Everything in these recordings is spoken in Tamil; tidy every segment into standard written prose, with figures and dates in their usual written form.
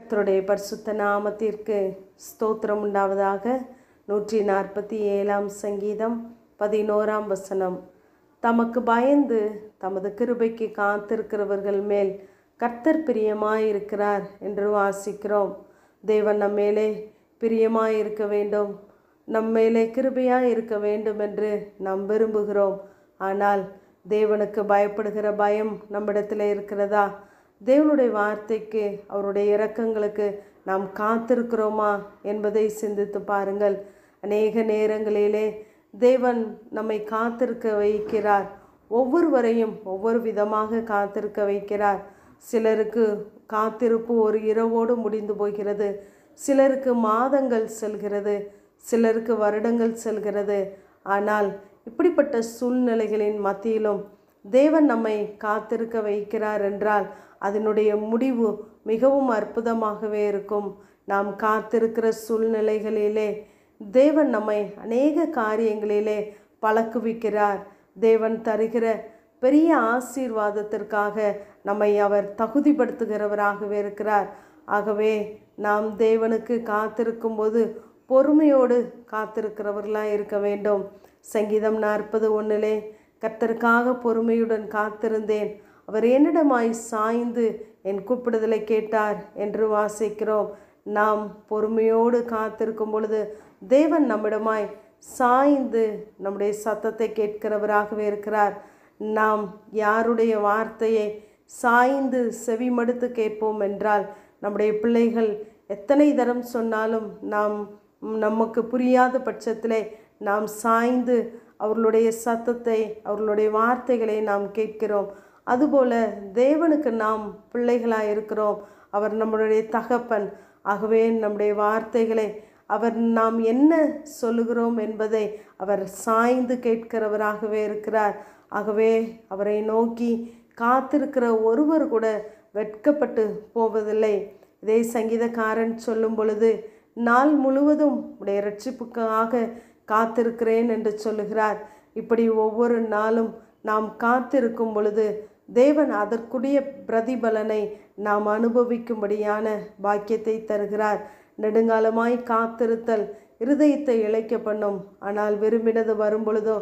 கர்த்தருடைய பரிசுத்த நாமத்திற்கு ஸ்தோத்திரம் உண்டாவதாக. 147 சங்கீதம் 11 வசனம். தமக்கு பயந்து தமது கிருபைக்கு காத்திருக்கிறவர்கள் மேல் கர்த்தர் பிரியமாயிருக்கிறார் என்று வாசிக்கிறோம். தேவன் நம்மேலே பிரியமாயிருக்க வேண்டும், நம்மேலே கிருபையாய் இருக்க வேண்டும் என்று நாம் விரும்புகிறோம். ஆனால் தேவனுக்கு பயப்படுகிற பயம் நம்மிடத்தில் இருக்கிறதா? தேவனுடைய வார்த்தைக்கு, அவருடைய இரக்கங்களுக்கு நாம் காத்திருக்கிறோமா என்பதை சிந்தித்து பாருங்கள். அநேக நேரங்களிலே தேவன் நம்மை காத்திருக்க வைக்கிறார். ஒவ்வொருவரையும் ஒவ்வொரு விதமாக காத்திருக்க வைக்கிறார். சிலருக்கு காத்திருப்பு ஒரு இரவோடு முடிந்து போகிறது, சிலருக்கு மாதங்கள் செல்கிறது, சிலருக்கு வருடங்கள் செல்கிறது. ஆனால் இப்படிப்பட்ட சூழ்நிலைகளின் மத்தியிலும் தேவன் நம்மை காத்திருக்க வைக்கிறார் என்றால் அதனுடைய முடிவு மிகவும் அற்புதமாகவே இருக்கும். நாம் காத்திருக்கிற சூழ்நிலைகளிலே தேவன் நம்மை அநேக காரியங்களிலே பழக்குவிக்கிறார். தேவன் தருகிற பெரிய ஆசீர்வாதத்திற்காக நம்மை அவர் தகுதிப்படுத்துகிறவராகவே இருக்கிறார். ஆகவே நாம் தேவனுக்கு காத்திருக்கும் போது பொறுமையோடு காத்திருக்கிறவர்களாக இருக்க வேண்டும். சங்கீதம் 40:1 கர்த்தருக்காக பொறுமையுடன் காத்திருந்தேன், அவர் என்னிடமாய் சாய்ந்து என் கூப்பிடுதலை கேட்டார் என்று வாசிக்கிறோம். நாம் பொறுமையோடு காத்திருக்கும் பொழுது தேவன் நம்மிடமாய் சாய்ந்து நம்முடைய சத்தத்தை கேட்கிறவராகவே இருக்கிறார். நாம் யாருடைய வார்த்தையை சாய்ந்து செவிமடுத்து கேட்போம் என்றால், நம்முடைய பிள்ளைகள் எத்தனை தரம் சொன்னாலும் நமக்கு புரியாத பட்சத்திலே நாம் சாய்ந்து அவர்களுடைய சத்தத்தை, அவர்களுடைய வார்த்தைகளை நாம் கேட்கிறோம். அதுபோல தேவனுக்கு நாம் பிள்ளைகளாக இருக்கிறோம். அவர் நம்முடைய தகப்பன். ஆகவே நம்முடைய வார்த்தைகளை நாம் என்ன சொல்லுகிறோம் என்பதை அவர் சாய்ந்து கேட்கிறவராகவே இருக்கிறார். ஆகவே அவரை நோக்கி காத்திருக்கிற ஒருவர் கூட வெட்கப்பட்டு போவதில்லை. இதே சங்கீதக்காரன் சொல்லும் பொழுது, நாள் முழுவதும் உடைய இரட்சிப்புக்காக காத்திருக்கிறேன் என்று சொல்லுகிறார். இப்படி ஒவ்வொரு நாளும் நாம் காத்திருக்கும் பொழுது தேவன் அதற்குரிய பிரதிபலனை நாம் அனுபவிக்கும்படியான பாக்கியத்தை தருகிறார். நெடுங்காலமாய் காத்திருத்தல் இருதயத்தை இளைக்க பண்ணும், ஆனால் விரும்பினது வரும் பொழுதோ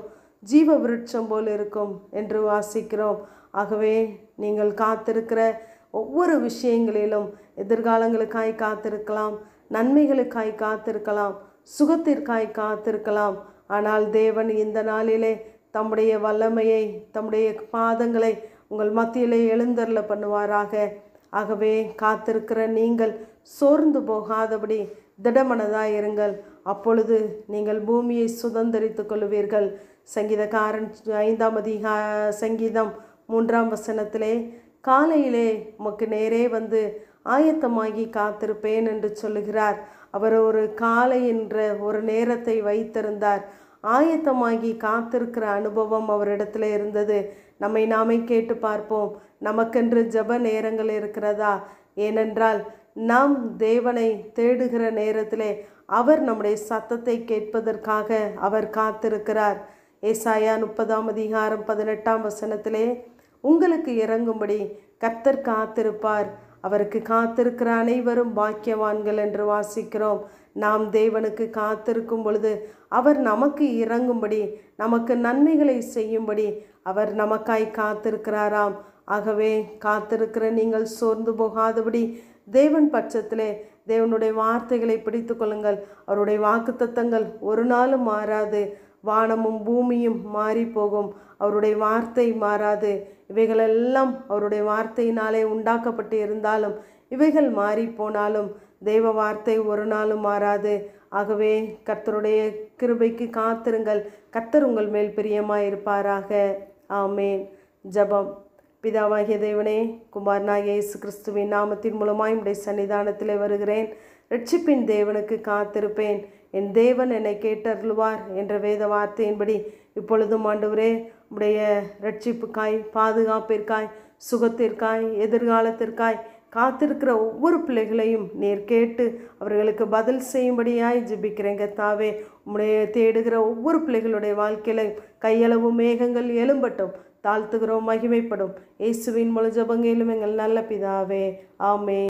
ஜீவ விருட்சம் போல் இருக்கும் என்று வாசிக்கிறோம். ஆகவே நீங்கள் காத்திருக்கிற ஒவ்வொரு விஷயங்களிலும் எதிர்காலங்களுக்காய் காத்திருக்கலாம், நன்மைகளுக்காய் காத்திருக்கலாம், சுகத்திற்காய் காத்திருக்கலாம். ஆனால் தேவன் இந்த நாளிலே தம்முடைய வல்லமையை, தம்முடைய பாதங்களை உங்கள் மத்தியிலே எழுந்தருள பண்ணுவாராக. ஆகவே காத்திருக்கிற நீங்கள் சோர்ந்து போகாதபடி திடமனதாய் இருங்கள். அப்பொழுது நீங்கள் பூமியை சுதந்தரித்து கொள்வீர்கள். சங்கீதக்காரன் 5 சங்கீதம் 3 காலையிலே உமக்கு நேரே வந்து ஆயத்தமாகி காத்திருப்பேன் என்று சொல்லுகிறார். அவர் ஒரு காலை என்ற ஒரு நேரத்தை வைத்திருந்தார். ஆயத்தமாகி காத்திருக்கிற அனுபவம் அவரிடத்துல இருந்தது. நம்மை நாமே கேட்டு பார்ப்போம், நமக்கென்று ஜெப நேரங்கள் இருக்கிறதா? ஏனென்றால் நாம் தேவனை தேடுகிற நேரத்திலே அவர் நம்முடைய சத்தத்தை கேட்பதற்காக அவர் காத்திருக்கிறார். ஏசாயா 30:18 உங்களுக்கு இறங்கும்படி கர்த்தர் காத்திருப்பார், அவருக்கு காத்திருக்கிற அனைவரும் பாக்கியவான்கள் என்று வாசிக்கிறோம். நாம் தேவனுக்கு காத்திருக்கும் பொழுது அவர் நமக்கு இறங்கும்படி, நமக்கு நன்மைகளை செய்யும்படி அவர் நமக்காய் காத்திருக்கிறாராம். ஆகவே காத்திருக்கிற நீங்கள் சோர்ந்து போகாதபடி தேவன் பட்சத்திலே தேவனுடைய வார்த்தைகளை பிடித்து கொள்ளுங்கள். அவருடைய வாக்குத்தத்தங்கள் ஒரு நாளும் மாறாது. வானமும் பூமியும் மாறி போகும், அவருடைய வார்த்தை மாறாது. இவைகளெல்லாம் அவருடைய வார்த்தையினாலே உண்டாக்கப்பட்டு இருந்தாலும், இவைகள் மாறி போனாலும் தேவ வார்த்தை ஒரு நாளும் மாறாது. ஆகவே கர்த்தருடைய கிருபைக்கு காத்திருங்கள். கர்த்தர் உங்கள் மேல் பிரியமாயிருப்பாராக. ஆமேன். ஜெபம். பிதாவாகிய தேவனே, குமாரனாகிய இயேசு கிறிஸ்துவின் நாமத்தின் மூலமாய் உம்முடைய சன்னிதானத்திலே வருகிறேன். இரட்சிப்பின் தேவனுக்கு காத்திருப்பேன், என் தேவன் என்னை கேட்டருளுவார் என்ற வேத வார்த்தையின்படி இப்பொழுதும் ஆண்டவரே உம்முடைய இரட்சிப்புக்காய், பாதுகாப்பிற்காய், சுகத்திற்காய், எதிர்காலத்திற்காய் காத்திருக்கிற ஒவ்வொரு பிள்ளைகளையும் நீர் கேட்டு அவர்களுக்கு பதில் செய்யும்படியாய் ஜெபிக்கிறேன். கர்த்தாவே, உம்முடைய தேடுகிற ஒவ்வொரு பிள்ளைகளுடைய வாழ்க்கையில கையளவு மேகங்கள் எழும்பட்டும். தாழ்த்துகிறோம், மகிமைப்படும். இயேசுவின் முழு ஜெபங்களிலும் எங்கள் நல்ல பிதாவே. ஆமென்.